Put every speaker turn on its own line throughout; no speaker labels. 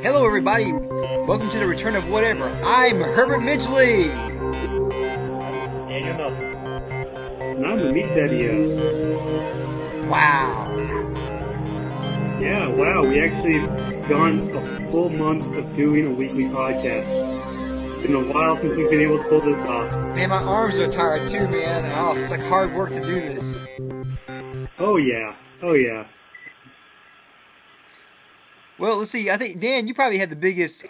Hello, everybody. Welcome to the return of whatever. I'm Herbert Midgley.
Daniel Nelson.
And I'm the meat daddy.
Wow.
Yeah, wow, we actually gone a full month of doing a weekly podcast. It's been a while since we've been able to pull this off.
Man, my arms are tired too, man. Oh, it's like hard work to do this.
Oh yeah, oh yeah.
Well, let's see. I think Dan, you probably had the biggest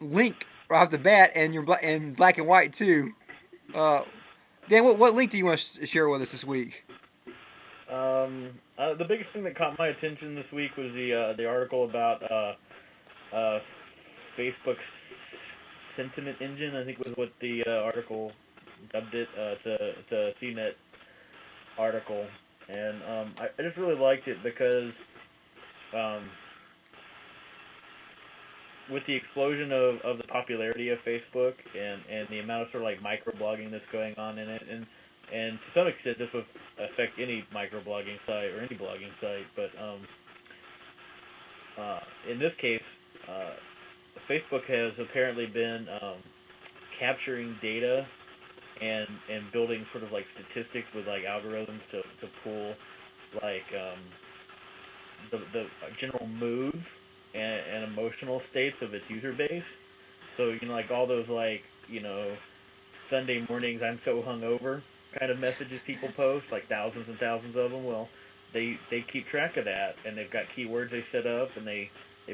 link right off the bat, and you're in black and white too. Dan, what link do you want to share with us this week?
The biggest thing that caught my attention this week was the article about Facebook's sentiment engine. I think was what the article dubbed it. It's a CNET article, and I just really liked it because with the explosion of the popularity of Facebook and the amount of sort of like microblogging that's going on in it, and to some extent this would affect any microblogging site or any blogging site, but in this case, Facebook has apparently been capturing data and building sort of like statistics with like algorithms to pull like the general moods and emotional states of its user base. So, like all those like, Sunday mornings I'm so hungover kind of messages people post, like thousands and thousands of them. Well, they keep track of that, and they've got keywords they set up, and they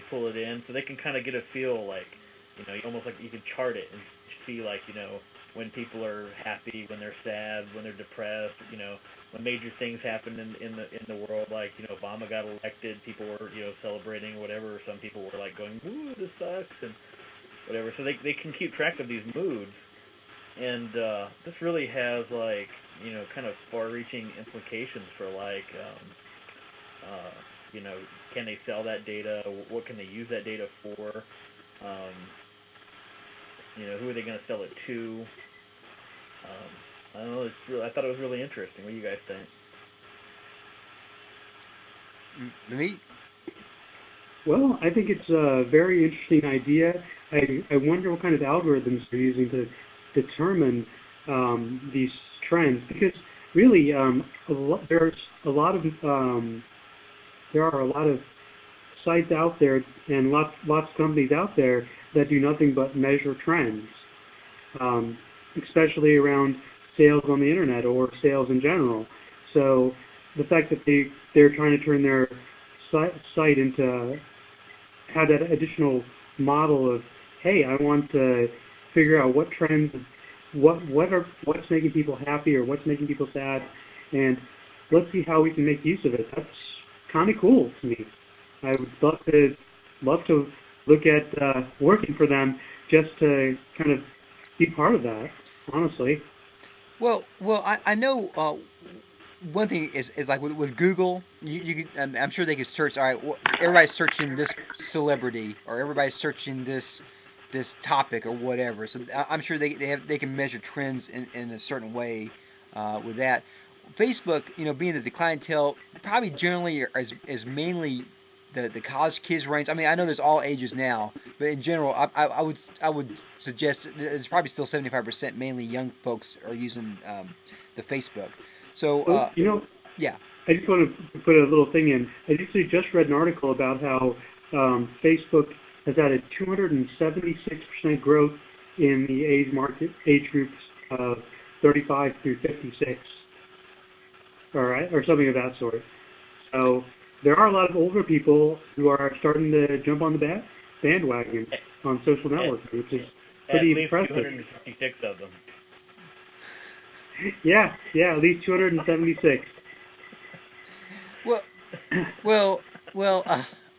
pull it in, so they can kind of get a feel like, almost like you can chart it and see like, when people are happy, when they're sad, when they're depressed, when major things happen in the world, like, Obama got elected, people were, celebrating or whatever, or some people were like going, ooh, this sucks, and whatever. So they can keep track of these moods, and this really has like, kind of far-reaching implications for like, can they sell that data? What can they use that data for? Who are they going to sell it to? I don't know. I thought it was really interesting. What do you guys think?
Me?
Well, I think it's a very interesting idea. I wonder what kind of algorithms they're using to determine these trends, because really there are a lot of sites out there and lots of companies out there that do nothing but measure trends, especially around sales on the internet or sales in general. So the fact that they're trying to turn their site into have that additional model of, hey, I want to figure out what trends, what's making people happy or what's making people sad, and let's see how we can make use of it. That's kind of cool to me. I would love to look at working for them just to kind of be part of that, honestly.
Well, I know one thing is like with Google, you could, I'm sure they could search. All right, everybody's searching this celebrity, or everybody's searching this topic or whatever. So I'm sure they can measure trends in a certain way with that. Facebook, being that the clientele probably generally is mainly the college kids range. I mean, I know there's all ages now, but in general, I would suggest it's probably still 75% mainly young folks are using the Facebook. So
Well,
yeah.
I just want to put a little thing in. I actually just read an article about how Facebook has had a 276% growth in the age groups of 35 through 56, all right, or something of that sort. So there are a lot of older people who are starting to jump on the bandwagon on social networking, which is pretty impressive.
At least 256 of them.
Yeah, at least 276.
Well.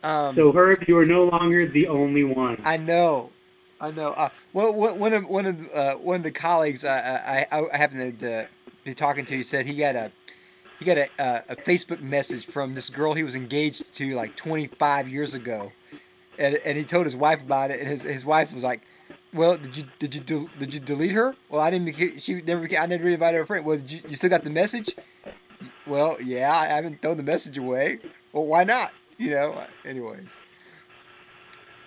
So Herb, you are no longer the only one.
I know. Well, one of the colleagues I happened to be talking to, he said he got a Facebook message from this girl he was engaged to like 25 years ago, and he told his wife about it, and his wife was like, "Well, did you delete her?" Well, I didn't. She never. I never invited her friend. Well, you still got the message? Well, yeah, I haven't thrown the message away. Well, why not? Anyways,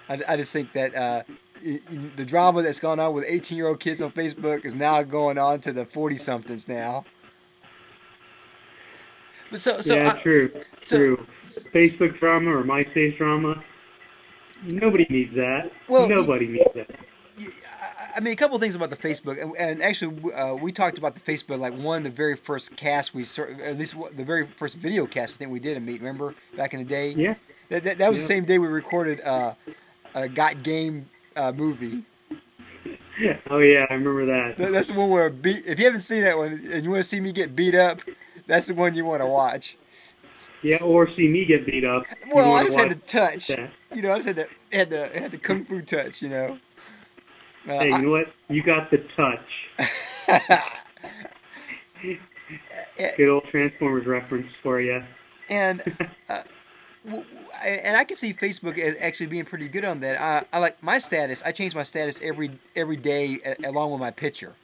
I just think that the drama that's gone on with 18-year-old kids on Facebook is now going on to the 40 somethings now. But
Yeah, true,
so,
true. Facebook drama or MySpace drama, nobody needs that.
well,
Nobody needs that.
I mean, a couple of things about the Facebook, and actually, we talked about the Facebook like one of the very first casts at least the very first video cast I think we did a meet. Remember back in the day?
Yeah,
That was the
yeah.
same day we recorded a Got Game movie.
Oh yeah, I remember that.
That's the one where if you haven't seen that one and you want to see me get beat up, that's the one you want to watch.
Yeah, or see me get beat up. You
Well, I
want to
just had
watch
to touch.
that.
I just had the kung fu touch.
Hey, you know what? You got the touch. Good old Transformers reference for you.
and uh, and I can see Facebook as actually being pretty good on that. I like my status. I change my status every day along with my picture.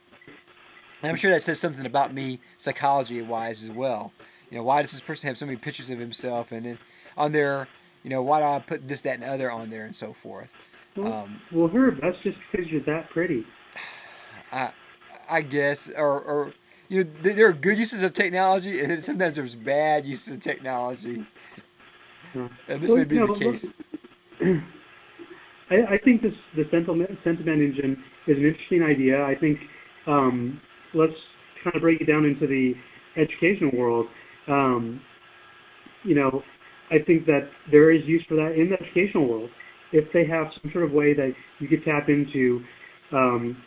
And I'm sure that says something about me psychology wise as well. Why does this person have so many pictures of himself and then on there, why do I put this, that, and the other on there and so forth?
Well,
Um,
well, Herb, that's just because you're that pretty.
I I guess or there are good uses of technology and then sometimes there's bad uses of technology,
Uh,
and this
well,
may be the case.
I think the sentiment engine is an interesting idea. I think let's kind of break it down into the educational world. Um, you know, I think that there is use for that in the educational world. If they have some sort of way that you could tap into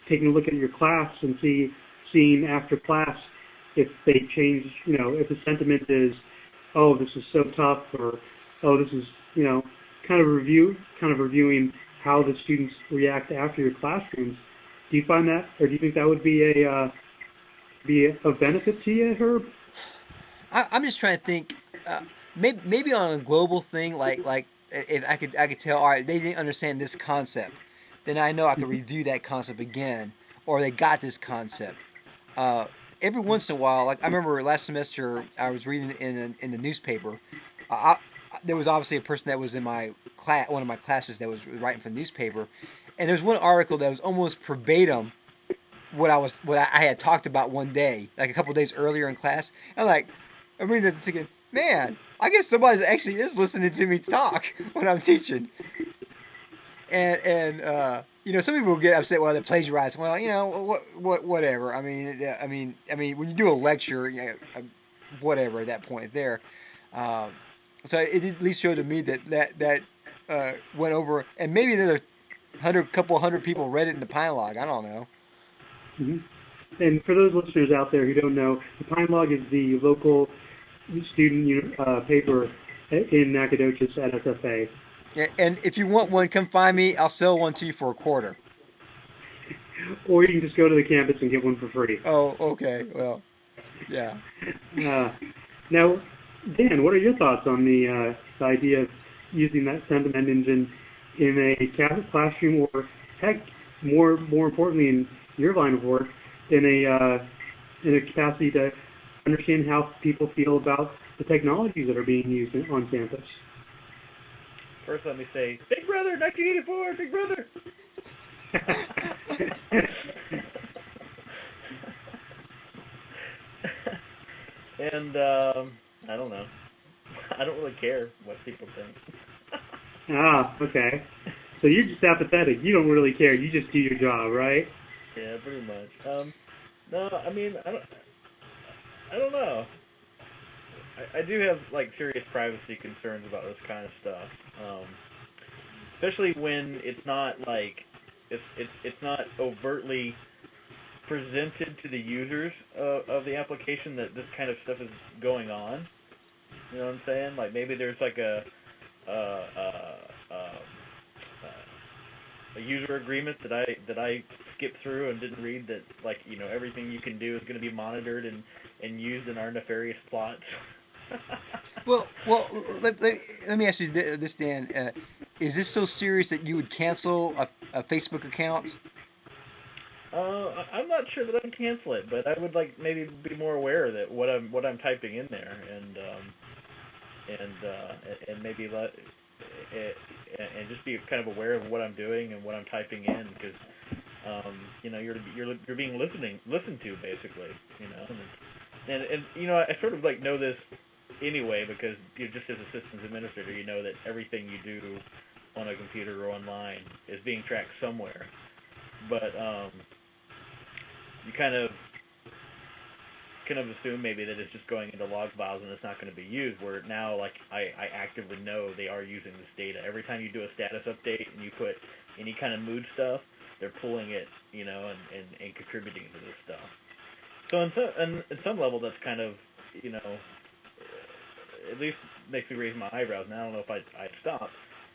taking a look at your class and seeing after class if they change, if the sentiment is, oh, this is so tough, or oh, this is, kind of reviewing how the students react after your classrooms. Do you find that, or do you think that would be of benefit to you, Herb?
I'm just trying to think. Maybe on a global thing, like if I could tell, all right, they didn't understand this concept, then I know I could review that concept again, or they got this concept. Uh, every once in a while, like I remember last semester, I was reading in the newspaper. There was obviously a person that was in my class, one of my classes that was writing for the newspaper, and there was one article that was almost verbatim what I had talked about one day, like a couple days earlier in class. And like I'm reading this thinking, man, I guess somebody actually is listening to me talk when I'm teaching. And some people get upset while they plagiarize. Well, whatever. I mean, when you do a lecture, whatever at that point there. Um, so it at least showed to me that went over, and maybe another couple hundred people read it in the Pine Log. I don't know.
Hmm. And for those listeners out there who don't know, the Pine Log is the local student paper in Nacogdoches at SFA.
Yeah, and if you want one, come find me. I'll sell one to you for a quarter.
Or you can just go to the campus and get one for free.
Oh, okay. Well, yeah.
Uh, now, Dan, what are your thoughts on the idea of using that sentiment engine in a classroom, or heck, more importantly, in your line of work, in a capacity to understand how people feel about the technologies that are being used on campus?
First, let me say, Big Brother, 1984, Big Brother. And I don't know. I don't really care what people think.
Ah, okay. So you're just apathetic. You don't really care. You just do your job, right?
Yeah, pretty much. No, I mean, I don't know. I do have like serious privacy concerns about this kind of stuff, especially when it's not like it's not overtly presented to the users of the application that this kind of stuff is going on. You know what I'm saying? Like maybe there's like a user agreement that I skipped through and didn't read, that like everything you can do is going to be monitored and used in our nefarious plots.
Well, let me ask you this, Dan. Is this so serious that you would cancel a Facebook account?
I'm not sure that I'd cancel it, but I would like maybe be more aware that what I'm typing in there, and maybe let eh, and just be kind of aware of what I'm doing and what I'm typing in, because you're being listened to basically, and I sort of like know this anyway, because just as a systems administrator, you know that everything you do on a computer or online is being tracked somewhere, but you kind of assume maybe that it's just going into log files and it's not going to be used, where now like I actively know they are using this data. Every time you do a status update and you put any kind of mood stuff, they're pulling it, and contributing to this stuff. So in some level, that's kind of, at least makes me raise my eyebrows, and I don't know if I'd stop.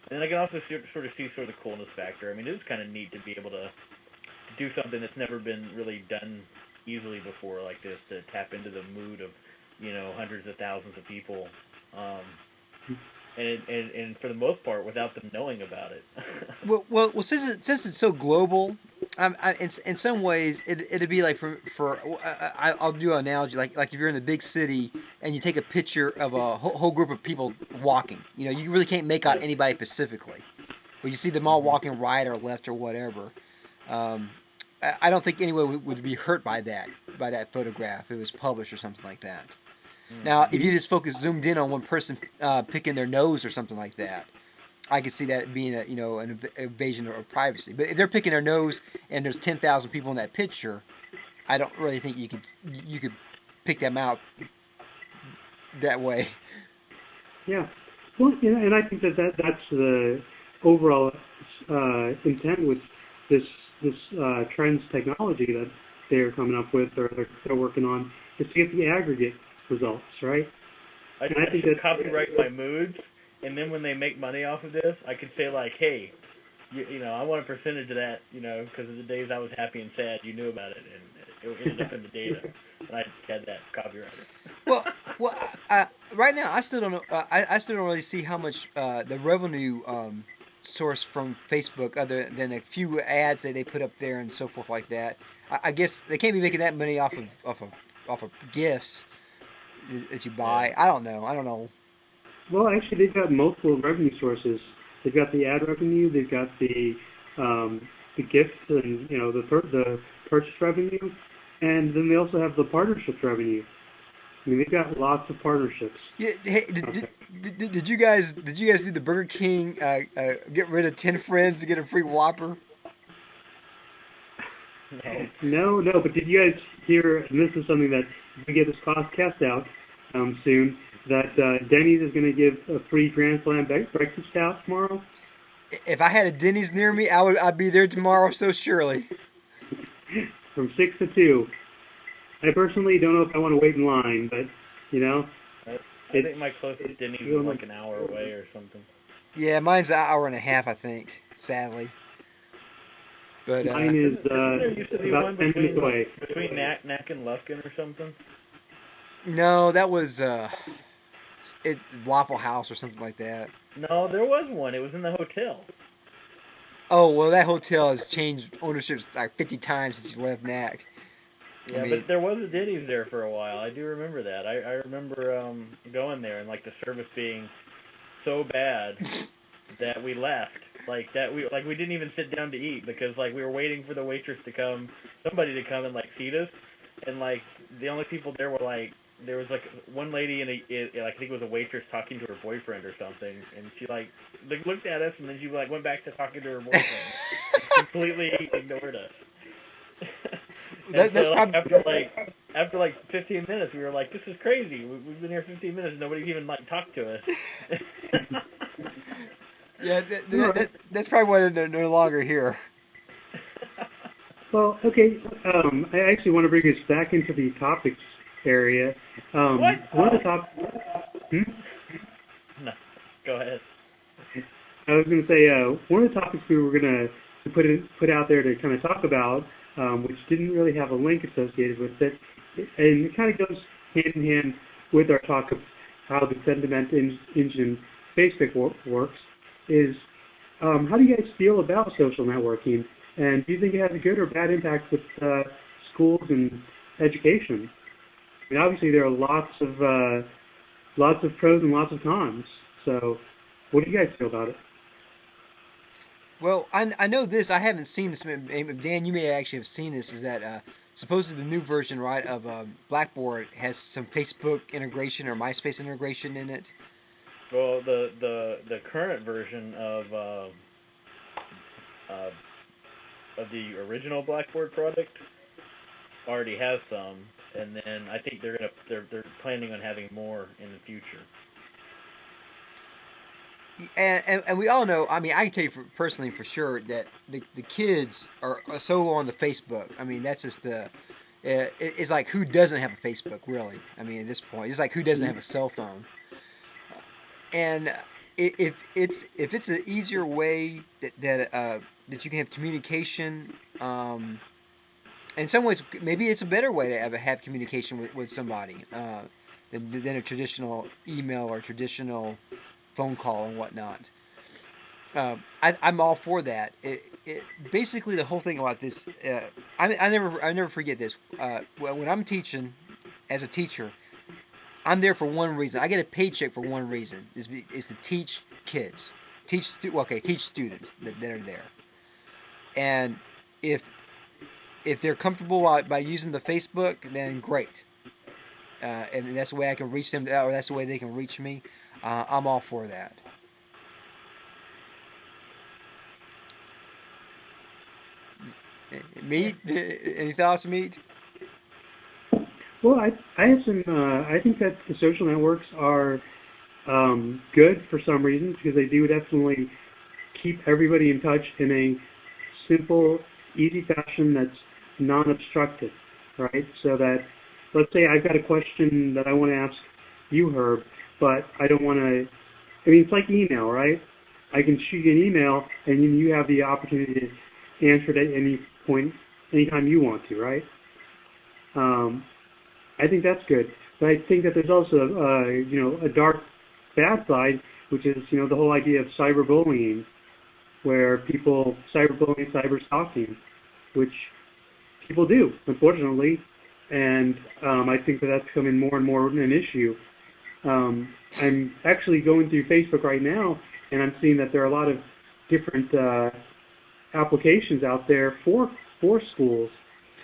And then I can also sort of see sort of the coolness factor. I mean, it is kind of neat to be able to do something that's never been really done easily before, like this, to tap into the mood of, hundreds of thousands of people, and for the most part, without them knowing about it.
Well, since it's so global, in some ways it'd be like I'll do an analogy, like if you're in a big city and you take a picture of a whole group of people walking, you really can't make out
Yes.
anybody specifically, but you see them all
Hmm.
walking right or left or whatever. Um, I don't think anyone would be hurt by that photograph if it was published or something like that. Now,
Hmm.
if you just zoomed in on one person picking their nose or something like that, I could see that being an invasion of privacy. But if they're picking their nose and there's 10,000 people in that picture, I don't really think you could pick them out that way.
Yeah. Well, and I think that's the overall intent with this trends technology that they're coming up with, or they're working on, is to get the aggregate results, right?
I,
And I
I
think
should
that
copyright my moods, and then when they make money off of this, I could say like, hey, I want a percentage of that, because of the days I was happy and sad, you knew about it, and it ended up in the data, and I had that copyrighted.
Well, right now I still don't know. I still don't really see how much the revenue source from Facebook, other than a few ads that they put up there and so forth like that. I guess they can't be making that money off of gifts that you
Yeah.
buy. I don't know. I don't know.
well, actually, they've got multiple revenue sources. They've got the ad revenue, they've got the gifts, and the purchase revenue, and then they also have the partnerships revenue. I mean, they've got lots of partnerships
Yeah, hey,
out there.
did you guys do the Burger King get rid of 10 friends to get a free Whopper?
No.
No, no, but did you guys hear, and this is something that we get this podcast out soon, that Denny's is going to give a free Grand Slam breakfast out tomorrow
If I had a Denny's near me, I'd be there tomorrow so surely.
from 6 to 2. I personally don't know if I want to wait in line, but, you know,
I
it's,
think my closest
it's
Denny's is
real.
like an hour away or something.
Yeah, mine's an hour and a half, I think, sadly. But
Mine is
Isn't there used to be one
about 10 minutes
between
away.
Knack and Lufkin or something?
no, that was it Waffle House or something like that.
No, there was one. It was in the hotel.
Oh well, that hotel has changed ownerships like 50 times since you left Knack. I
Yeah,
mean,
but there was a Denny's there for a while. I do remember that. I remember going there and like the service being so bad that we left. We didn't even sit down to eat, because like we were waiting for the waitress to come, somebody to come and like feed us, and like the only people there were like there was like one lady and I think it was a waitress talking to her boyfriend or something, and she like looked at us and then she like went back to talking to her boyfriend, completely ignored us. And
that's
so like,
probably
after like 15 minutes, we were like, "This is crazy. We've been here 15 minutes, and nobody's even like talked to us."
yeah.
All right.
That's probably why they're no longer here.
Well, okay. I actually want to bring us back into the topics area.
What?
One of the top. Hmm?
No, go ahead.
I was going to say one of the topics we were going to put out there to kind of talk about, which didn't really have a link associated with it, and it kind of goes hand in hand with our talk of how the sentiment engine Facebook works, is how do you guys feel about social networking And do you think it has a good or bad impact with schools and education? I mean, obviously there are lots of pros and lots of cons. So, what do you guys feel about it?
Well, I know this. I haven't seen this. Dan, you may actually have seen this. Is that supposedly the new version, right, of Blackboard has some Facebook integration or MySpace integration in it?
Well, the current version uh, of the original Blackboard product already has some, and then I think they're planning on having more in the future.
And we all know. I mean, I can tell you personally for sure that the kids are so on the Facebook. I mean, that's just the. It's like who doesn't have a Facebook, really? I mean, at this point, it's like who doesn't have a cell phone? And if it's an easier way that you can have communication, in some ways, maybe it's a better way to have communication with somebody than a traditional email or traditional phone call and whatnot. I'm all for that. Basically, the whole thing about this, I never forget this. Well, when I'm teaching, as a teacher, I'm there for one reason. I get a paycheck for one reason: is to teach kids, teach students that are there. And if if they're comfortable by using the Facebook, then great. And that's the way I can reach them, or that's the way they can reach me. I'm all for that. Meat? Any thoughts, Meat?
Well, I have some. I think that the social networks are good for some reasons because they do definitely keep everybody in touch in a simple, easy fashion that's non-obstructive, right? So that, let's say I've got a question that I want to ask you, Herb, but I don't want to. I mean, it's like email, right? I can shoot you an email, and you have the opportunity to answer it at any point, anytime you want to, right? Um, I think that's good. But I think that there's also, a dark, bad side, which is, the whole idea of cyberbullying, where people cyberbullying, cyberstalking, which people do, unfortunately, and I think that that's becoming more and more an issue. I'm actually going through Facebook right now, and I'm seeing that there are a lot of different applications out there for schools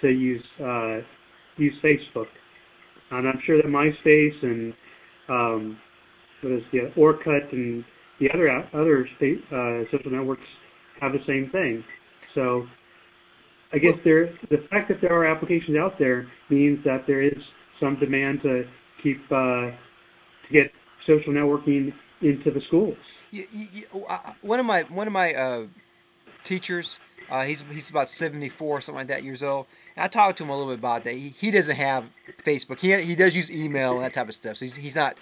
to use Facebook. And I'm sure that MySpace and what is the Orkut and the other social networks have the same thing. So I guess the fact that there are applications out there means that there is some demand to keep to get social networking into the schools.
One of my teachers. He's about 74, something like that, years old. And I talked to him a little bit about that. He doesn't have Facebook. He does use email and that type of stuff. So he's not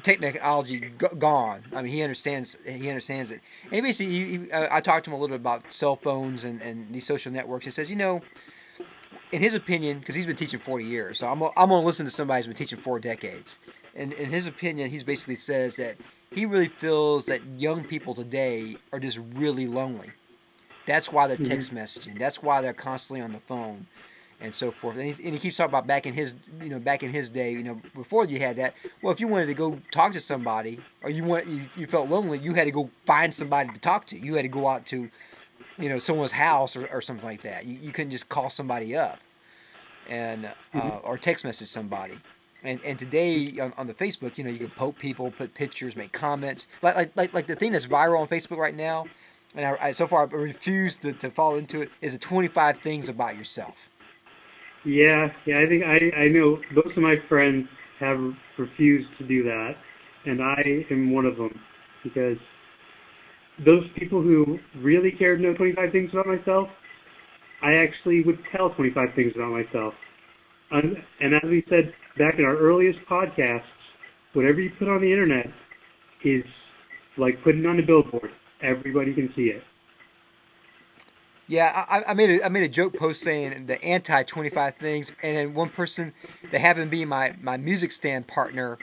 technology gone. I mean, he understands it. And basically, I talked to him a little bit about cell phones and these social networks. He says, in his opinion, because he's been teaching 40 years, so I'm gonna listen to somebody who's been teaching 4 decades. And in his opinion, he basically says that he really feels that young people today are just really lonely. That's why they're
Hmm.
text messaging. That's why they're constantly on the phone, and so forth. And he keeps talking about back in his day, before you had that. Well, if you wanted to go talk to somebody, or you felt lonely, you had to go find somebody to talk to. You had to go out to, someone's house or something like that. You couldn't just call somebody up and
Hmm.
or text message somebody. And today on the Facebook, you can poke people, put pictures, make comments. Like the thing that's viral on Facebook right now, and I so far I refuse to fall into it, is the 25 things about yourself.
Yeah. I think I know most of my friends have refused to do that, and I am one of them because those people who really care to know 25 things about myself, I actually would tell 25 things about myself. And as we said back in our earliest podcasts, whatever you put on the internet is like putting on a billboard. Everybody can see it.
Yeah, I made a joke post saying the anti 25 things, and then one person that happened to be my music stand partner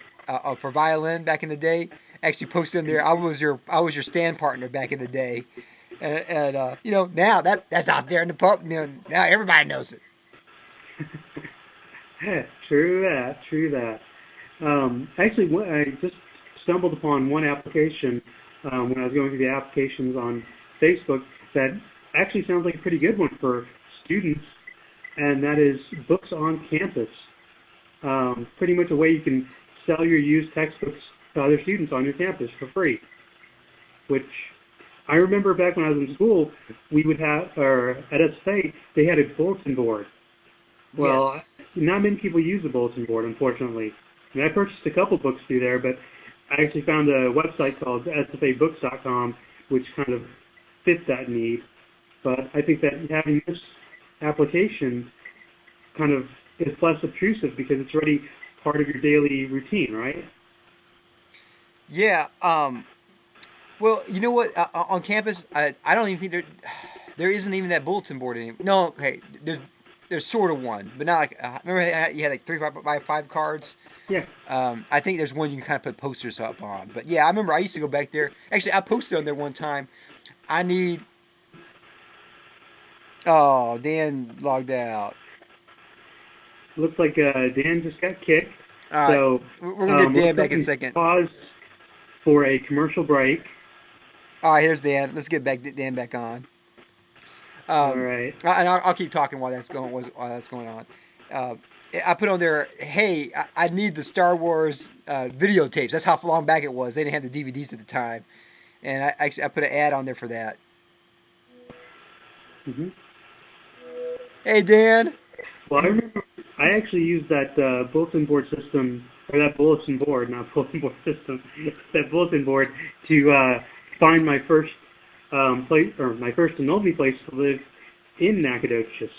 for violin back in the day actually posted in there. I was your stand partner back in the day, And now that's out there in the pub. Now everybody knows it.
True that, true that. Actually, I just stumbled upon one application when I was going through the applications on Facebook that actually sounds like a pretty good one for students, and that is Books on Campus. Pretty much a way you can sell your used textbooks to other students on your campus for free, which I remember back when I was in school, we would have, or at SFA, they had a bulletin board.
Yes.
Well, not many people use the bulletin board, unfortunately. And I purchased a couple books through there, but I actually found a website called sfabooks.com, which kind of fits that need. But I think that having this application kind of is less obtrusive because it's already part of your daily routine, right?
Yeah. Well, you know what? On campus, I don't even think there isn't even that bulletin board anymore. No, okay. There's sort of one, but not like remember you had like 3 by 5 cards.
Yeah.
I think there's one you can kind of put posters up on. But yeah, I remember I used to go back there. Actually, I posted on there one time. I need. Oh, Dan logged out.
Looks like Dan just got kicked.
All right,
So
we're gonna get Dan
let's
back in a
and
second.
pause for a commercial break.
All right, here's Dan. Let's get Dan back on.
All right.
And I'll keep talking while that's going on. Uh, I put on there, hey, I need the Star Wars videotapes. That's how long back it was. They didn't have the DVDs at the time, and I put an ad on there for that.
Mm-hmm.
Hey, Dan.
Well, I remember I actually used that bulletin board system, or that bulletin board, not bulletin board system, that bulletin board to find my first place, or my first and only place to live in Nacogdoches.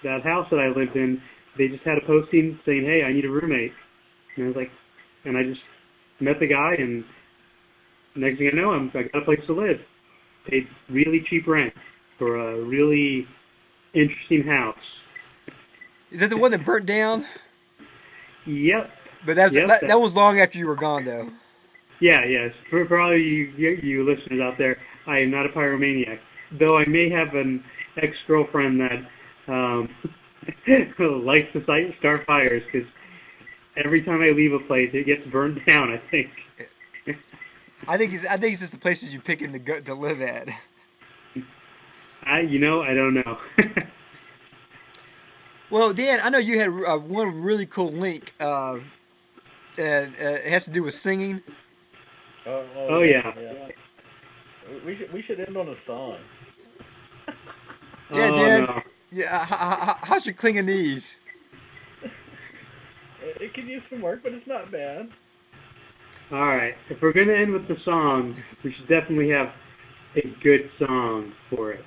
That house that I lived in, they just had a posting saying, "Hey, I need a roommate," and I was like, and I just met the guy, and next thing I know, I got a place to live. Paid really cheap rent for a really interesting house.
Is that the one that burnt down?
Yep.
But
Yep.
that was long after you were gone, though.
Yeah, yes. For all you listeners out there, I am not a pyromaniac. Though I may have an ex-girlfriend that likes to start fires, because every time I leave a place, it gets burned down, I think.
I think it's just the places you pick to live at.
I don't know.
Well, Dan, I know you had one really cool link, and it has to do with singing.
Oh, yeah.
We should end on a song.
Yeah,
Oh,
Dan.
no.
Yeah, how's your Klingonese?
It could use some work, but it's not bad.
All right. If we're going to end with the song, we should definitely have a good song for it.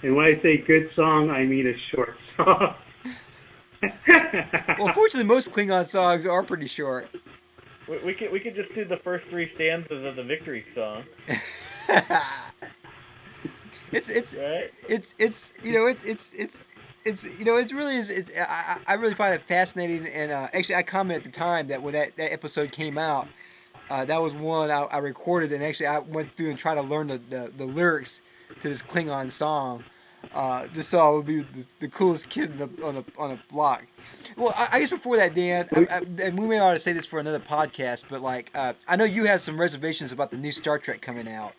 And when I say good song, I mean a short song.
Well, fortunately, most Klingon songs are pretty short.
We could just do the first 3 stanzas of the victory song.
it's
Right?
It's really is. I really find it fascinating, and actually, I commented at the time that when that episode came out, that was one I recorded, and actually, I went through and tried to learn the lyrics to this Klingon song. Just so I would be the coolest kid on the block. Well, I guess before that, Dan, and we may ought to say this for another podcast, but like, I know you have some reservations about the new Star Trek coming out.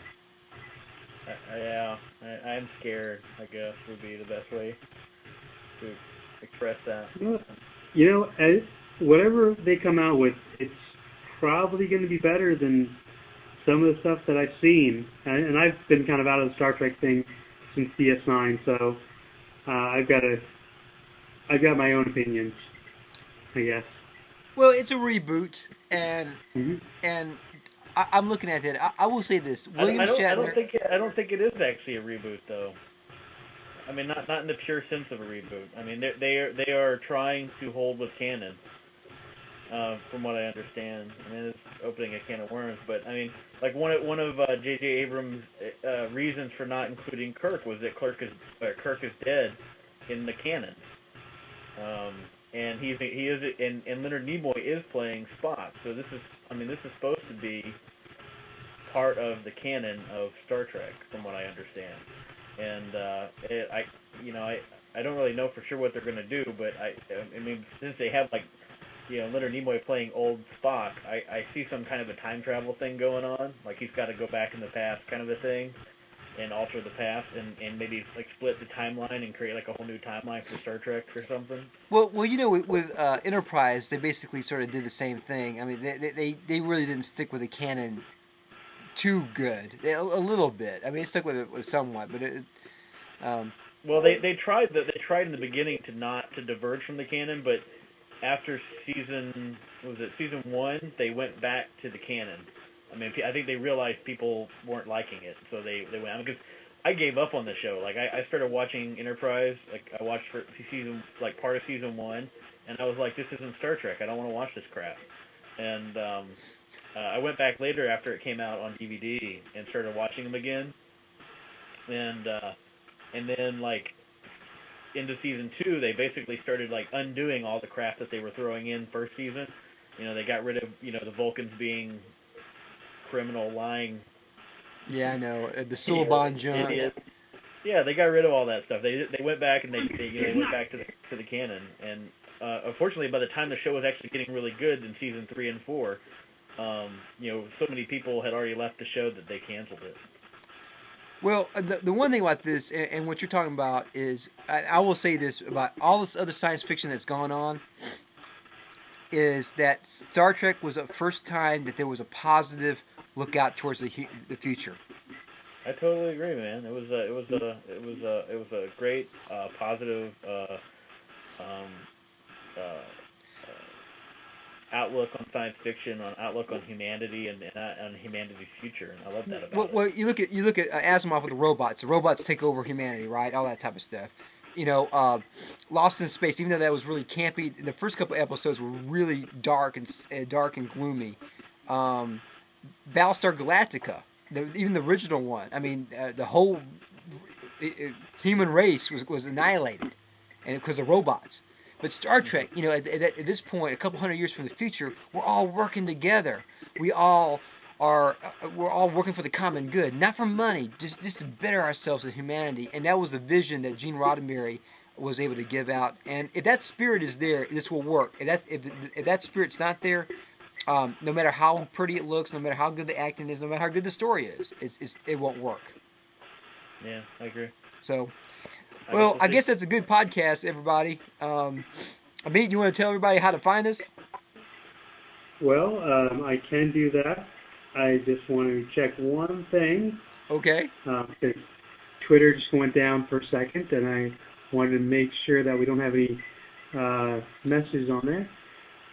Yeah, I'm scared, I guess, would be the best way to express that.
Whatever they come out with, it's probably going to be better than some of the stuff that I've seen. And I've been kind of out of the Star Trek thing since DS9, so I've got my own opinions, I guess.
Well, it's a reboot, and
Mm-hmm.
and I'm looking at it. I will say this: William Shatner.
I don't think it is actually a reboot, though. I mean, not in the pure sense of a reboot. I mean, they are trying to hold with canon, from what I understand. I mean, it's opening a can of worms, but I mean, like one of J.J. Abrams' reasons for not including Kirk was that Kirk is dead in the canon, and he is and Leonard Nimoy is playing Spock. So this is supposed to be part of the canon of Star Trek, from what I understand. And I don't really know for sure what they're going to do, but I mean, since they have like, Leonard Nimoy playing old Spock, I see some kind of a time travel thing going on, like he's got to go back in the past, kind of a thing, and alter the past, and maybe like split the timeline and create like a whole new timeline for Star Trek or something.
Well, with Enterprise, they basically sort of did the same thing. I mean, they really didn't stick with the canon too good. A little bit. I mean, they stuck with it somewhat, but um,
Well, they tried in the beginning to diverge from the canon, but after season 1, they went back to the canon. I mean, I think they realized people weren't liking it, so they went. I mean, because I gave up on the show. Like I started watching Enterprise. Like I watched for part of season 1, and I was like, this isn't Star Trek. I don't want to watch this crap. And I went back later after it came out on DVD and started watching them again. And then like into season 2, they basically started like undoing all the crap that they were throwing in first season. They got rid of the Vulcans being criminal, lying.
Yeah, I know the Suliban junk.
Idiots. Yeah, they got rid of all that stuff. They went back and they went back to the canon. And unfortunately, by the time the show was actually getting really good in season 3 and 4, so many people had already left the show that they canceled it.
Well, the one thing about this and what you're talking about is, I will say this about all this other science fiction that's gone on, is that Star Trek was the first time that there was a positive look out towards the future.
I totally agree, man. It was a great positive outlook on science fiction, on outlook on humanity, and on humanity's future. And I love that about it.
Well, you look at Asimov with the robots. The robots take over humanity, right? All that type of stuff. Lost in Space. Even though that was really campy, the first couple episodes were really dark and gloomy. Battlestar Galactica, even the original one. I mean, the whole human race was annihilated, and because of robots. But Star Trek, at this point, a couple hundred years from the future, we're all working together. We're all working for the common good, not for money, just to better ourselves as humanity. And that was the vision that Gene Roddenberry was able to give out. And if that spirit is there, this will work. If that spirit's not there, no matter how pretty it looks, no matter how good the acting is, no matter how good the story is, it won't work.
Yeah, I agree.
So, well, I guess that's a good podcast, everybody. Amit, you want to tell everybody how to find us?
Well, I can do that. I just want to check one thing.
Okay.
Because Twitter just went down for a second, and I wanted to make sure that we don't have any messages on there.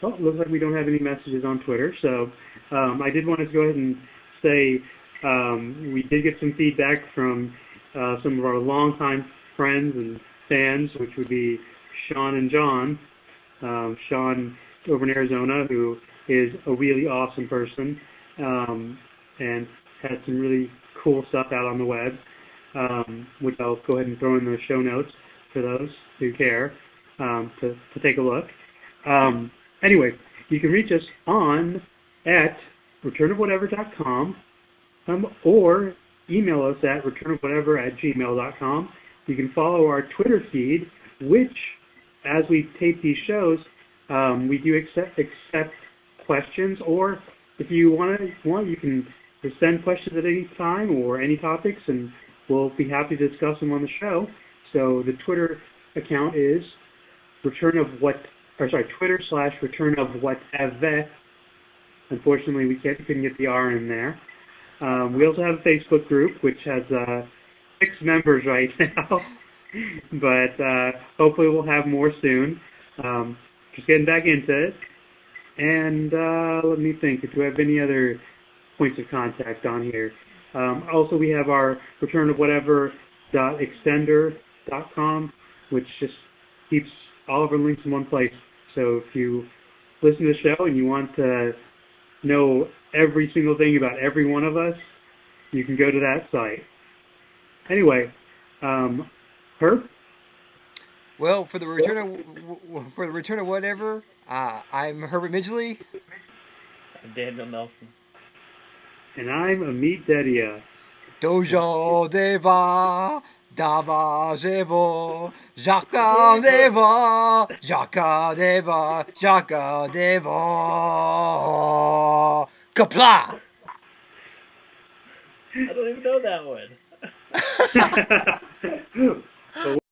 Oh, it looks like we don't have any messages on Twitter. So I did want to go ahead and say we did get some feedback from some of our longtime friends and fans, which would be Sean and John. Sean over in Arizona, who is a really awesome person and has some really cool stuff out on the web, which I'll go ahead and throw in the show notes for those who care to take a look. Anyway, you can reach us at returnofwhatever.com or email us at returnofwhatever@gmail.com. You can follow our Twitter feed, which, as we tape these shows, we do accept questions, or if you want, you can just send questions at any time or any topics, and we'll be happy to discuss them on the show. So the Twitter account is Twitter/returnofwhatever. Unfortunately, we couldn't get the R in there. We also have a Facebook group, which has 6 members right now, but hopefully we'll have more soon. Just getting back into it. And let me think, do we have any other points of contact on here? Also, we have our returnofwhatever.extender.com, which just keeps all of our links in one place. So if you listen to the show and you want to know every single thing about every one of us, you can go to that site. Anyway, Herb?
Well, for the return of whatever, I'm Herbert Midgley.
I'm Daniel Nelson.
And I'm Amit Dedia.
Dojo deva, dava jevo, jaka deva, jaka deva, jaka deva. Kapla!
I don't even know that one.
But